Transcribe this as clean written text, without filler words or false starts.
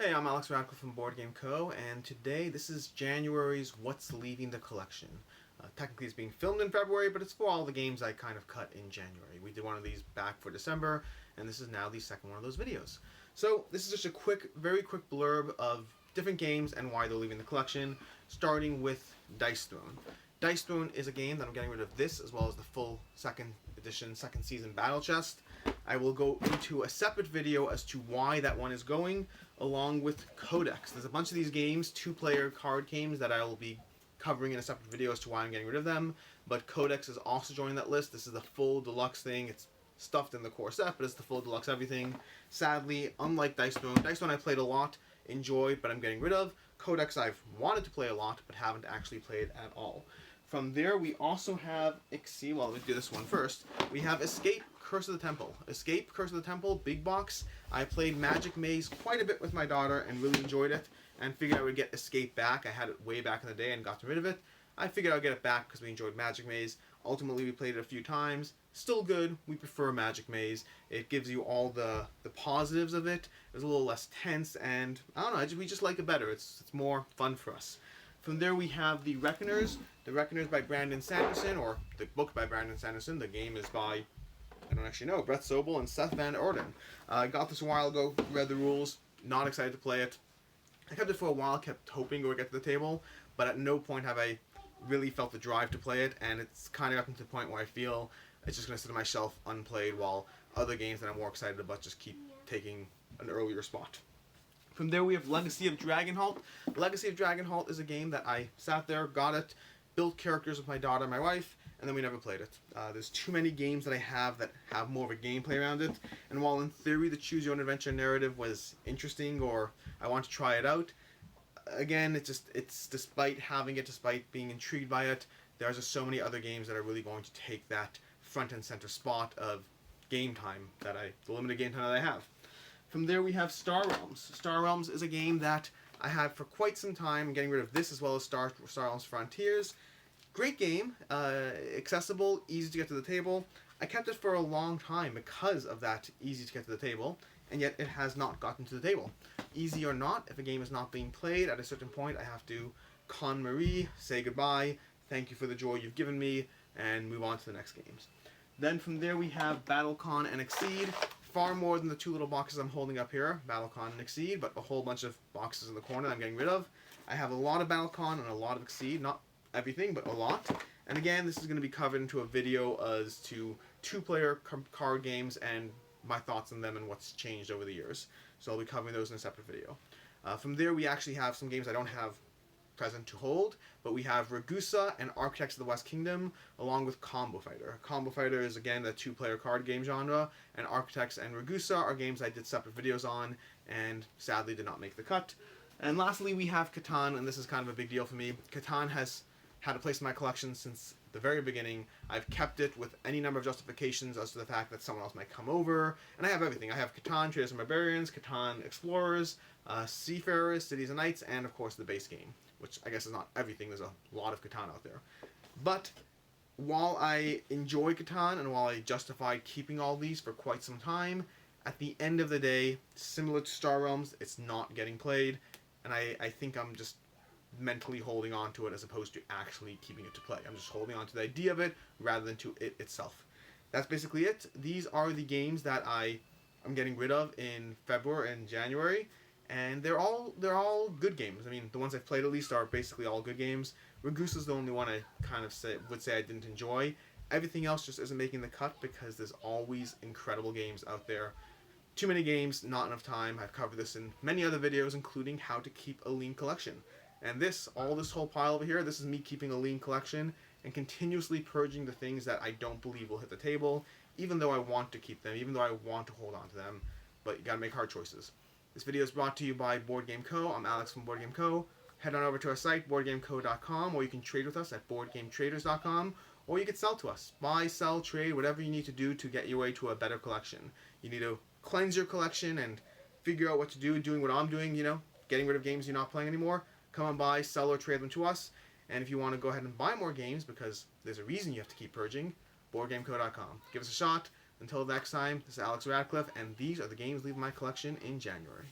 Hey, I'm Alex Radcliffe from Board Game Co. and today this is January's What's Leaving the Collection. Technically it's being filmed in February, but it's for all the games I kind of cut in January. We did one of these back for December, and this is now the second one of those videos. So this is just a very quick blurb of different games and why they're leaving the collection, starting with Dice Throne. Dice Throne is a game that I'm getting rid of this, as well as the full second edition, second season battle chest. I will go into a separate video as to why that one is going, along with Codex. There's a bunch of these games, two-player card games, that I will be covering in a separate video as to why I'm getting rid of them, but Codex is also joining that list. This is the full deluxe thing. It's stuffed in the core set, but it's the full deluxe everything. Sadly, unlike Dice Throne I played a lot, enjoyed, but I'm getting rid of. Codex I've wanted to play a lot, but haven't actually played at all. From there, we also have andExceed. Well, let me do this one first. We have Escape, Curse of the Temple. Escape, Curse of the Temple, big box. I played Magic Maze quite a bit with my daughter and really enjoyed it, and figured I would get Escape back. I had it way back in the day and got rid of it. I figured I'd get it back because we enjoyed Magic Maze. Ultimately, we played it a few times. Still good. We prefer Magic Maze. It gives you all the positives of it. It's a little less tense, and I don't know, we just like it better. It's more fun for us. From there, we have The Reckoners. The Reckoners by Brandon Sanderson, or the book by Brandon Sanderson. The game is by, I don't actually know, Brett Sobel and Seth Van Orden. I got this a while ago, read the rules, not excited to play it. I kept it for a while, kept hoping it would get to the table, but at no point have I really felt the drive to play it, and it's kind of gotten to the point where I feel it's just going to sit on my shelf unplayed, while other games that I'm more excited about just keep taking an earlier spot. From there, we have Legacy of Dragonholt. Legacy of Dragonholt is a game that I sat there, got it, built characters with my daughter and my wife, and then we never played it. There's too many games that I have that have more of a gameplay around it, and while in theory the Choose Your Own Adventure narrative was interesting, or I want to try it out, again, it's despite having it, despite being intrigued by it, there's just so many other games that are really going to take that front and center spot of game time, the limited game time that I have. From there, we have Star Realms. Star Realms is a game that I had for quite some time, getting rid of this as well as Star Realms Frontiers. Great game, accessible, easy to get to the table. I kept it for a long time because of that easy to get to the table, and yet it has not gotten to the table. Easy or not, if a game is not being played, at a certain point I have to con Marie, say goodbye, thank you for the joy you've given me, and move on to the next games. Then from there we have Battlecon and andExceed. Far more than the two little boxes I'm holding up here, Battlecon and andExceed, but a whole bunch of boxes in the corner that I'm getting rid of. I have a lot of Battlecon and a lot of andExceed, not everything, but a lot. And again, this is going to be covered into a video as to two-player card games and my thoughts on them and what's changed over the years. So I'll be covering those in a separate video. From there, we actually have some games I don't have present to hold, but we have Ragusa and Architects of the West Kingdom, along with Combo Fighter. Combo Fighter is, again, the two-player card game genre, and Architects and Ragusa are games I did separate videos on, and sadly did not make the cut. And lastly, we have Catan, and this is kind of a big deal for me. Catan has had a place in my collection since the very beginning. I've kept it with any number of justifications as to the fact that someone else might come over, and I have everything. I have Catan, Traders and Barbarians, Catan Explorers, Seafarers, Cities and Knights, and of course the base game, which I guess is not everything. There's a lot of Catan out there. But while I enjoy Catan, and while I justified keeping all these for quite some time, at the end of the day, similar to Star Realms, it's not getting played, and I think I'm just mentally holding on to it as opposed to actually keeping it to play. I'm just holding on to the idea of it rather than to it itself. That's basically it. These are the games that I'm getting rid of in February and January, and they're all good games. I mean, the ones I've played at least are basically all good games. Ragusa's the only one I kind of would say I didn't enjoy. Everything else just isn't making the cut because there's always incredible games out there. Too many games, not enough time. I've covered this in many other videos, including how to keep a lean collection. And this whole pile over here, this is me keeping a lean collection and continuously purging the things that I don't believe will hit the table, even though I want to keep them, even though I want to hold on to them. But you gotta make hard choices. This video is brought to you by Board Game Co. I'm Alex from Board Game Co. Head on over to our site, boardgameco.com, or you can trade with us at boardgametraders.com, or you can sell to us. Buy, sell, trade, whatever you need to do to get your way to a better collection. You need to cleanse your collection and figure out what to do, doing what I'm doing, getting rid of games you're not playing anymore. Come on by, sell or trade them to us. And if you want to go ahead and buy more games, because there's a reason you have to keep purging, boardgameco.com. Give us a shot. Until next time, this is Alex Radcliffe, and these are the games leaving my collection in January.